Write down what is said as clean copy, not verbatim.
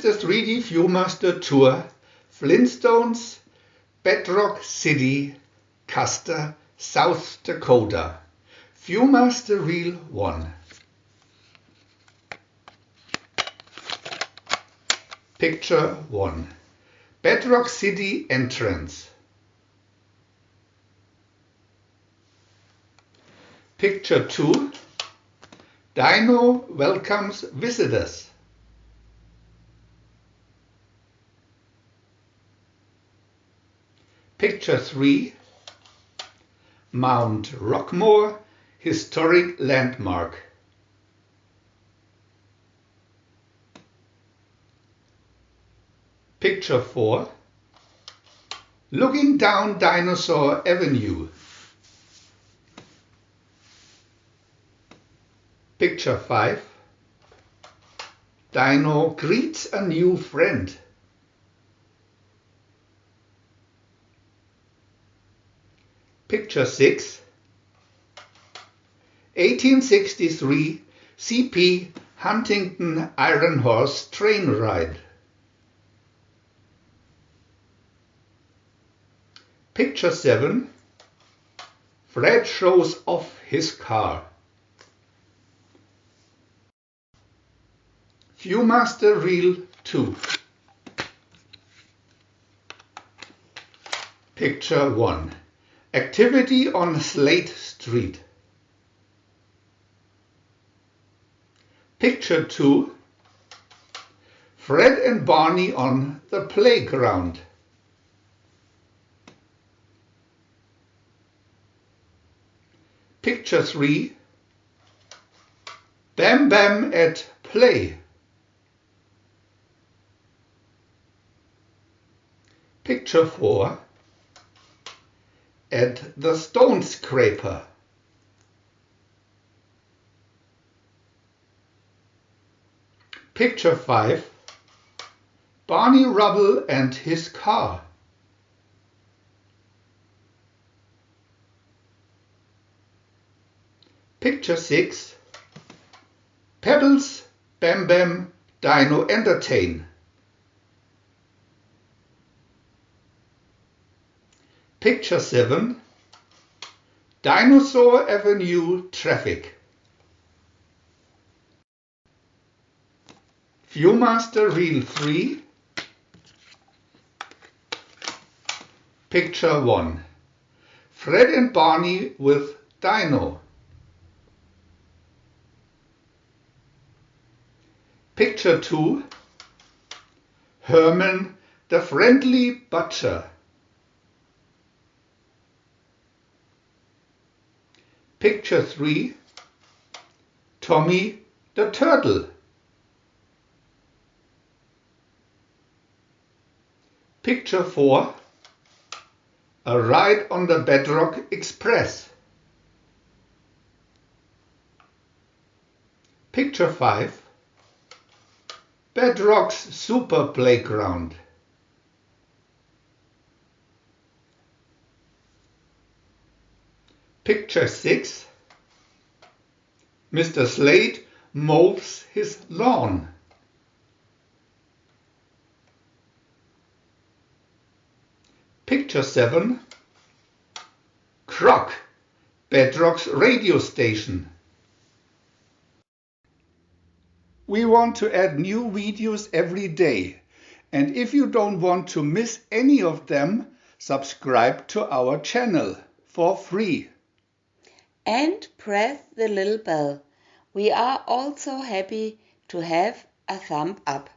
the 3D VIEW-MASTER Tour, Flintstones Bedrock City, Custer, South Dakota. VIEW-MASTER Reel 1. Picture 1. Bedrock City entrance. Picture 2. Dino welcomes visitors. Picture 3. Mount Rockmore, historic landmark. Picture 4. Looking down Dinosaur Avenue. Picture 5. Dino greets a new friend. Picture 6. 1863 CP Huntington Iron Horse train ride. Picture 7. Fred shows off his car. VIEW-MASTER Reel 2. Picture 1. Activity on Slate Street. Picture 2. Fred and Barney on the playground. Picture 3. Bam Bam at play. Picture 4. At the stone scraper. Picture 5. Barney Rubble and his car. Picture 6. Pebbles, Bam Bam, Dino entertain. Picture 7. Dinosaur Avenue traffic. VIEW-MASTER Reel 3. Picture 1. Fred and Barney with Dino. Picture 2. Herman the friendly butcher. Picture 3. Tommy the turtle. Picture 4. A ride on the Bedrock Express. Picture 5. Bedrock's super playground. Picture 6. Mr. Slade mows his lawn. Picture 7. Croc, Bedrock's radio station. We want to add new videos every day, and if you don't want to miss any of them, subscribe to our channel for free. And press the little bell. We are also happy to have a thumb up.